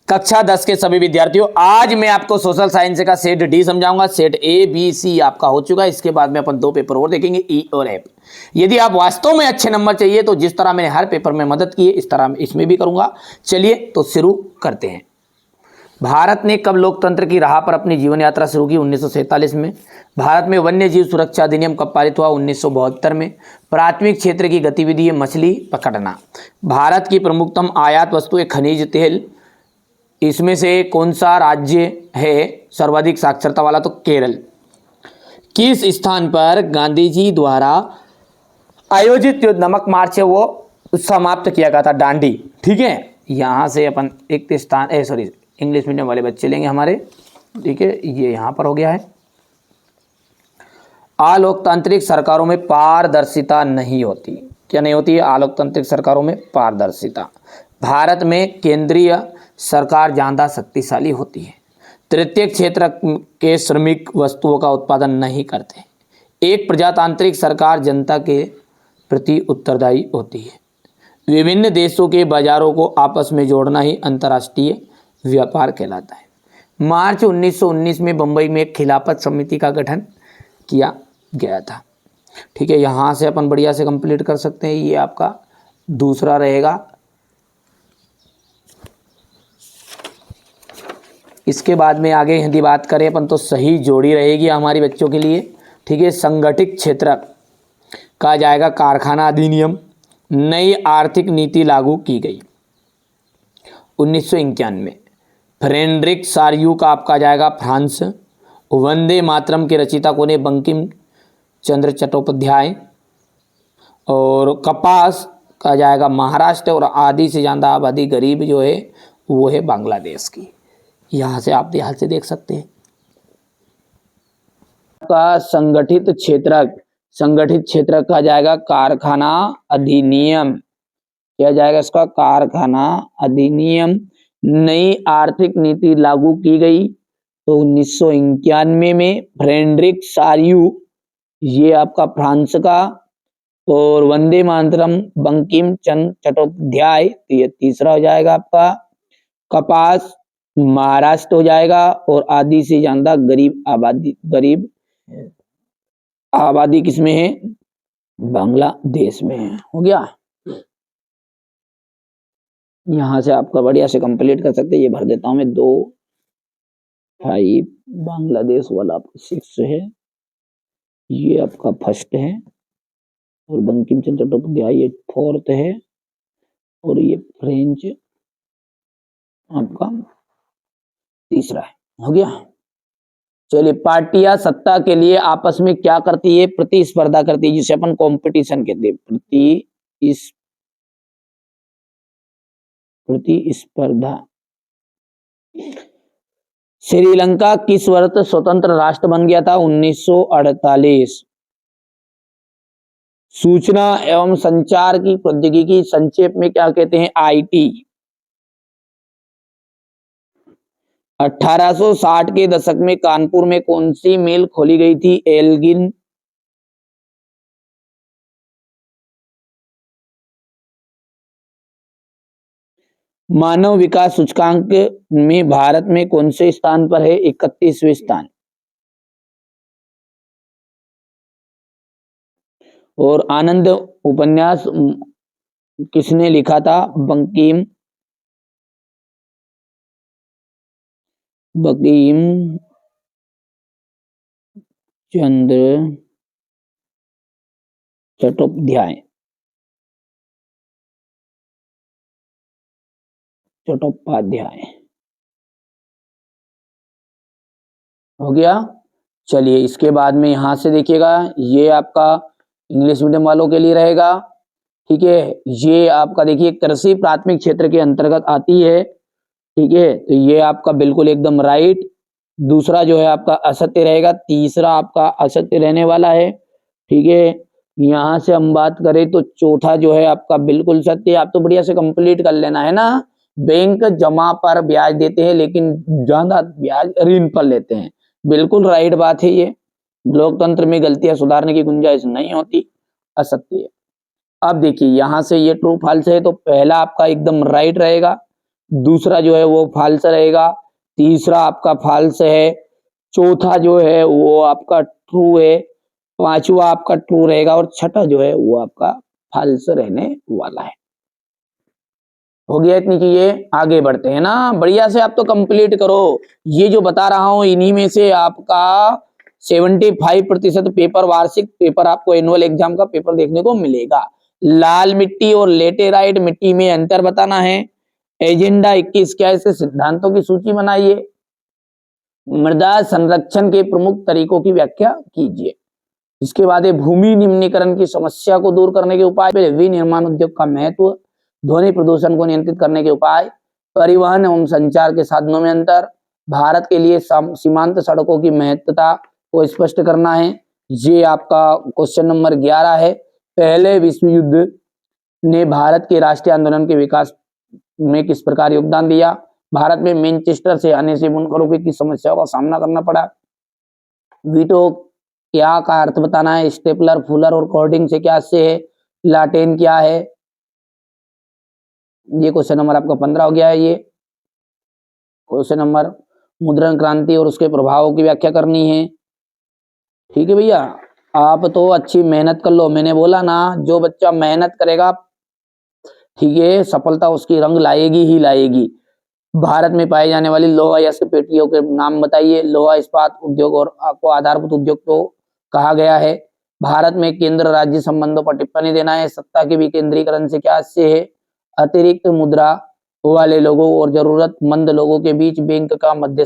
कक्षा 10 के सभी विद्यार्थियों, आज मैं आपको सोशल साइंस का सेट डी समझाऊंगा। सेट ए बी सी आपका हो चुका है। इसके बाद में अपन दो पेपर और देखेंगे, ई और एफ। यदि आप वास्तव में अच्छे नंबर चाहिए तो जिस तरह मैंने हर पेपर में मदद की है, इस तरह इसमें भी करूंगा। चलिए तो शुरू करते हैं। भारत ने कब लोकतंत्र की राह पर अपनी जीवन यात्रा शुरू की? 1947 में। भारत में वन्य जीव सुरक्षा अधिनियम कब पारित हुआ? 1972 में। प्राथमिक क्षेत्र की गतिविधि है मछली पकड़ना। भारत की प्रमुखतम आयात वस्तु है खनिज तेल। इसमें से कौन सा राज्य है सर्वाधिक साक्षरता वाला? तो केरल। किस स्थान पर गांधी जी द्वारा आयोजित जो नमक मार्च है वो समाप्त किया गया था? डांडी। ठीक है, यहां से अपन एक स्थान इंग्लिश मीडियम वाले बच्चे लेंगे हमारे। ठीक है, ये यहां पर हो गया है। अलोकतांत्रिक सरकारों में पारदर्शिता नहीं होती। क्या नहीं होती है? अलोकतांत्रिक सरकारों में पारदर्शिता। भारत में केंद्रीय सरकार ज्यादा शक्तिशाली होती है। तृतीय क्षेत्र के श्रमिक वस्तुओं का उत्पादन नहीं करते। एक प्रजातांत्रिक सरकार जनता के प्रति उत्तरदायी होती है। विभिन्न देशों के बाजारों को आपस में जोड़ना ही अंतर्राष्ट्रीय व्यापार कहलाता है। मार्च 1919 में बंबई में खिलाफत समिति का गठन किया गया था। ठीक है, यहाँ से अपन बढ़िया से कंप्लीट कर सकते हैं। ये आपका दूसरा रहेगा। इसके बाद में आगे यदि बात करें अपन तो सही जोड़ी रहेगी हमारी बच्चों के लिए। ठीक है, संगठित क्षेत्र कहा जाएगा कारखाना अधिनियम। नई आर्थिक नीति लागू की गई 1991। फ्रेडरिक सार्यू का आपका जाएगा फ्रांस। वंदे मातरम के रचयिता कौन है? बंकिम चंद्र चट्टोपाध्याय। और कपास का जाएगा महाराष्ट्र। और आधी से ज़्यादा आबादी गरीब जो है वो है बांग्लादेश की। यहाँ से आप ध्यान से देख सकते हैं का संगठित क्षेत्र का जाएगा कारखाना अधिनियम। क्या जाएगा इसका? कारखाना अधिनियम। नई आर्थिक नीति लागू की गई तो 1991 में। फ्रेडरिक सार्यू ये आपका फ्रांस का। और वंदे मातरम बंकिम चंद्र चट्टोपाध्याय, तो ये तीसरा हो जाएगा आपका। कपास महाराष्ट्र हो जाएगा। और आधी से ज्यादा गरीब आबादी किसमें है? बांग्लादेश में है। हो गया। यहां से आपका बढ़िया से कंप्लीट कर सकते हैं। ये भर देता हूं मैं 2 5। बांग्लादेश वाला आपका 6 है। ये आपका फर्स्ट है। और बंकिम चंद्र चट्टोपाध्याय ये 4th है। और ये फ्रेंच आपका तीसरा है। हो गया। चलिए, पार्टियां सत्ता के लिए आपस में क्या करती है? प्रतिस्पर्धा करती है, जिसे अपन कंपटीशन कहते हैं। प्रतिस्पर्धा। श्रीलंका किस वर्ष स्वतंत्र राष्ट्र बन गया था? 1948। सूचना एवं संचार की प्रौद्योगिकी संक्षेप में क्या कहते हैं? आईटी। 1860 के दशक में कानपुर में कौन सी मिल खोली गई थी? एल्गिन। मानव विकास सूचकांक में भारत में कौन से स्थान पर है? 31वें स्थान। और आनंद उपन्यास किसने लिखा था? बंकिम चंद्र चट्टोपाध्याय। हो गया। चलिए, इसके बाद में यहां से देखिएगा, ये आपका इंग्लिश मीडियम वालों के लिए रहेगा। ठीक है, ये आपका देखिए कृषि प्राथमिक क्षेत्र के अंतर्गत आती है। ठीक है, तो ये आपका बिल्कुल एकदम राइट। दूसरा जो है आपका असत्य रहेगा। तीसरा आपका असत्य रहने वाला है। ठीक है, यहां से हम बात करें तो चौथा जो है आपका बिल्कुल सत्य। आप तो बढ़िया से कंप्लीट कर लेना है ना। बैंक जमा पर ब्याज देते हैं लेकिन ज्यादा ब्याज ऋण पर लेते हैं। बिल्कुल राइट बात है ये। लोकतंत्र में गलतियां सुधारने की गुंजाइश नहीं होती, असत्य है। अब देखिए यहां से ये ट्रू फॉल्स है तो पहला आपका एकदम राइट रहेगा। दूसरा जो है वो फाल्स रहेगा, तीसरा आपका फाल्स है, चौथा जो है वो आपका ट्रू है, पांचवा आपका ट्रू रहेगा और छठा जो है वो आपका फाल्स रहने वाला है। हो गया इतनी चीजें, आगे बढ़ते हैं ना। बढ़िया से आप तो कंप्लीट करो। ये जो बता रहा हूं इन्हीं में से आपका 75% पेपर, वार्षिक पेपर आपको एनुअल एग्जाम का पेपर देखने को मिलेगा। लाल मिट्टी और लेटेराइट मिट्टी में अंतर बताना है। एजेंडा 21 क्या है, इसके सिद्धांतों की सूची बनाइए। मृदा संरक्षण के प्रमुख तरीकों की व्याख्या कीजिए। इसके बाद है भूमि निम्नीकरण की समस्या को दूर करने के उपाय, विनिर्माण उद्योग का महत्व, ध्वनि प्रदूषण को नियंत्रित करने के उपाय, परिवहन एवं संचार के साधनों में अंतर, भारत के लिए सीमांत सड़कों की महत्वता को स्पष्ट करना है। ये आपका क्वेश्चन नंबर 11 है। पहले विश्व युद्ध ने भारत के राष्ट्रीय आंदोलन के विकास में किस प्रकार योगदान दिया। भारत में मैनचेस्टर से आने से बुनकरों की समस्याओं का सामना करना पड़ा। वीटो क्या का अर्थ बताना है। स्टेपलर, फुलर और कोर्डिंग से क्या से है। लाटेन क्या है। ये क्वेश्चन नंबर आपका 15 हो गया है। ये क्वेश्चन नंबर मुद्रण क्रांति और उसके प्रभावों की व्याख्या करनी है। ठीक है भैया, आप तो अच्छी मेहनत कर लो। मैंने बोला ना, जो बच्चा मेहनत करेगा ठीक है, सफलता उसकी रंग लाएगी ही लाएगी। भारत में पाई जाने वाली लोहा या पेटियों के नाम बताइए। लोहा इस्पात उद्योग और आपको आधारभूत उद्योग को कहा गया है। भारत में केंद्र राज्य संबंधों पर टिप्पणी देना है। सत्ता के विकेंद्रीकरण से क्या से है। अतिरिक्त मुद्रा वाले लोगों और जरूरतमंद लोगों के बीच बैंक का मध्य